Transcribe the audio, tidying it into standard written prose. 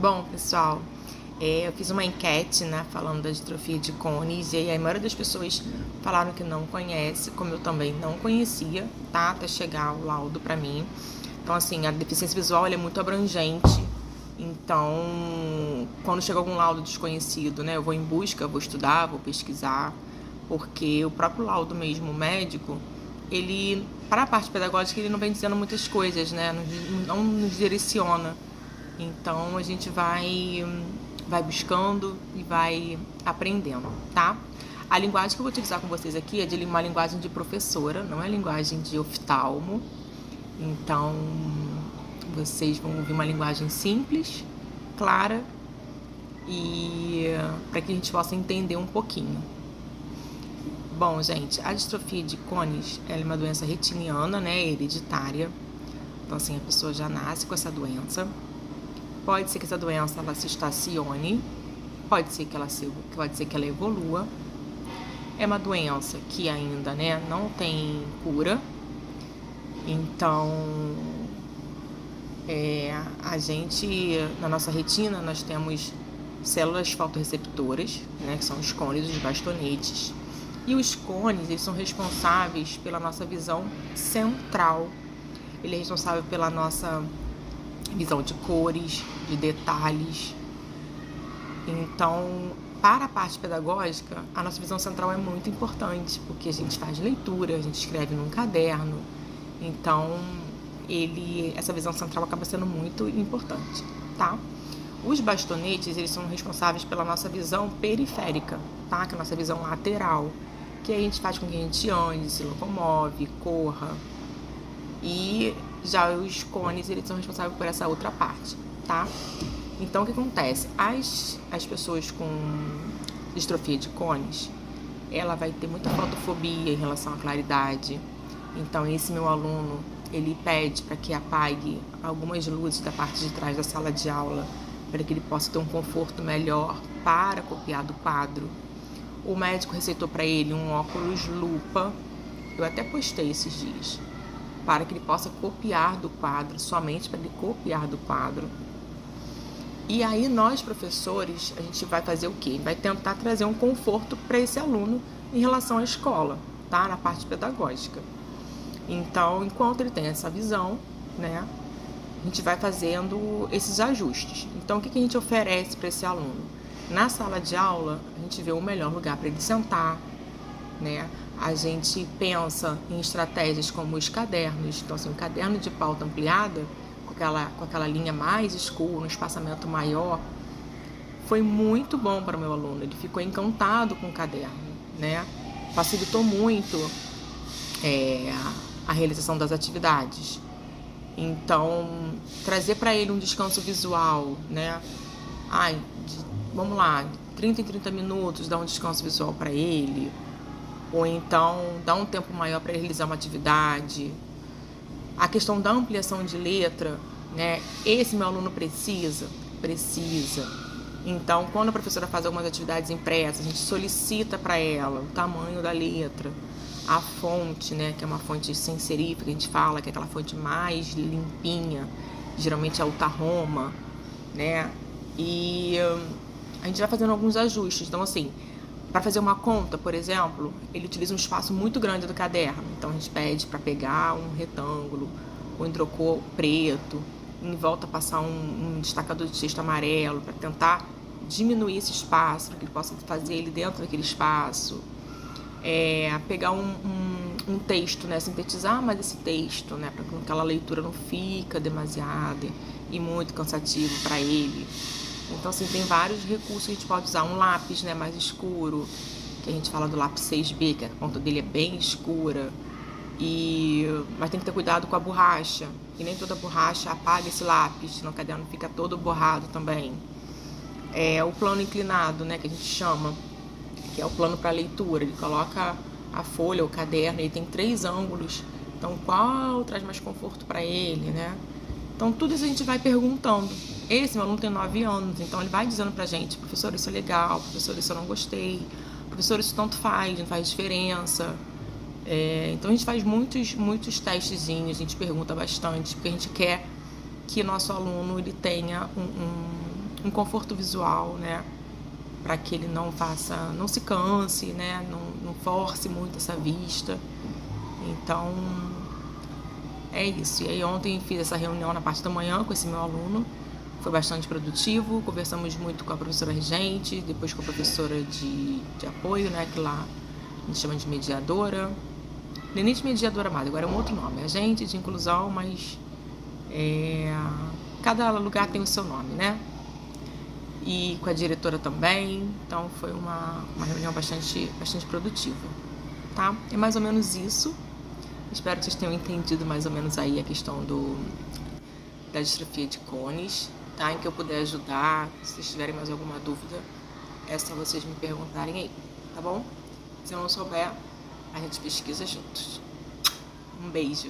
Bom, pessoal, eu fiz uma enquete, né, falando da distrofia de Cones, e aí a maioria das pessoas falaram que não conhece, como eu também não conhecia, tá, até chegar o laudo pra mim. Então, assim, a deficiência visual, ela é muito abrangente, então, quando chega algum laudo desconhecido, né, eu vou em busca, vou estudar, vou pesquisar, porque o próprio laudo mesmo, médico, ele, para a parte pedagógica, ele não vem dizendo muitas coisas, né, não nos direciona. Então a gente vai buscando e vai aprendendo, tá? A linguagem que eu vou utilizar com vocês aqui é de uma linguagem de professora, não é linguagem de oftalmo. Então vocês vão ouvir uma linguagem simples, clara e para que a gente possa entender um pouquinho. Bom, gente, a distrofia de Cones, ela é uma doença retiniana, né, hereditária. Então assim, a pessoa já nasce com essa doença. Pode ser que essa doença ela se estacione, pode ser que ela evolua. É uma doença que ainda, né, não tem cura. Então, a gente, na nossa retina, nós temos células fotorreceptoras, né, que são os cones, os bastonetes. E os cones, eles são responsáveis pela nossa visão central. Ele é responsável pela nossa visão de cores, de detalhes. Então, para a parte pedagógica, a nossa visão central é muito importante, porque a gente faz leitura, a gente escreve num caderno. Então, essa visão central acaba sendo muito importante, tá? Os bastonetes, eles são responsáveis pela nossa visão periférica, tá? Que é a nossa visão lateral, que a gente faz com que a gente ande, se locomove, corra. E já os cones, eles são responsáveis por essa outra parte, tá? Então, o que acontece? As pessoas com distrofia de cones, ela vai ter muita fotofobia em relação à claridade. Então, esse meu aluno, ele pede para que apague algumas luzes da parte de trás da sala de aula, para que ele possa ter um conforto melhor para copiar do quadro. O médico receitou para ele um óculos lupa, eu até postei esses dias, para que ele possa copiar do quadro, somente para ele copiar do quadro. E aí nós, professores, a gente vai fazer o quê? Vai tentar trazer um conforto para esse aluno em relação à escola, tá? Na parte pedagógica. Então, enquanto ele tem essa visão, né, a gente vai fazendo esses ajustes. Então, o que a gente oferece para esse aluno? Na sala de aula, a gente vê o melhor lugar para ele sentar, né? A gente pensa em estratégias como os cadernos. Então, assim, um caderno de pauta ampliada, com aquela linha mais escura, um espaçamento maior, foi muito bom para o meu aluno. Ele ficou encantado com o caderno, né? Facilitou muito a realização das atividades. Então, trazer para ele um descanso visual, né? Vamos lá, 30 em 30 minutos, dar um descanso visual para ele. Ou então dar um tempo maior para realizar uma atividade. A questão da ampliação de letra, né? Esse meu aluno precisa. Então, quando a professora faz algumas atividades impressas, a gente solicita para ela o tamanho da letra, a fonte, né? Que é uma fonte sem serifra, que a gente fala, que é aquela fonte mais limpinha, geralmente é alta Roma, né? E a gente vai fazendo alguns ajustes. Então, assim, para fazer uma conta, por exemplo, ele utiliza um espaço muito grande do caderno. Então, a gente pede para pegar um retângulo, um hidrocor preto, em volta passar um destacador de texto amarelo, para tentar diminuir esse espaço, para que ele possa fazer ele dentro daquele espaço. Pegar um texto, né, sintetizar mais esse texto, né, para que aquela leitura não fica demasiada e muito cansativo para ele. Então, assim, tem vários recursos que a gente pode usar. Um lápis, né, mais escuro, que a gente fala do lápis 6B, que a ponta dele é bem escura. Mas tem que ter cuidado com a borracha, e nem toda borracha apaga esse lápis, senão o caderno fica todo borrado também. O plano inclinado, né, que a gente chama, que é o plano para leitura. Ele coloca a folha, o caderno, ele tem 3 ângulos. Então, qual traz mais conforto para ele, né? Então, tudo isso a gente vai perguntando. Esse meu aluno tem 9 anos, então ele vai dizendo pra gente: professor, isso é legal, professor, isso eu não gostei, professor, isso tanto faz, não faz diferença. Então a gente faz muitos testezinhos, a gente pergunta bastante, porque a gente quer que o nosso aluno ele tenha um conforto visual, né? Para que ele não se canse, né? Não force muito essa vista. Então, é isso. E aí ontem fiz essa reunião na parte da manhã com esse meu aluno. Foi bastante produtivo, conversamos muito com a professora regente, depois com a professora de apoio, né, que lá a gente chama de mediadora. Nem de mediadora mais, agora é um outro nome, agente de inclusão, mas cada lugar tem o seu nome, né? E com a diretora também, então foi uma reunião bastante produtiva, tá? É mais ou menos isso. Espero que vocês tenham entendido mais ou menos aí a questão da distrofia de cones, tá? Em que eu puder ajudar. Se vocês tiverem mais alguma dúvida, é só vocês me perguntarem aí, tá bom? Se eu não souber, a gente pesquisa juntos. Um beijo!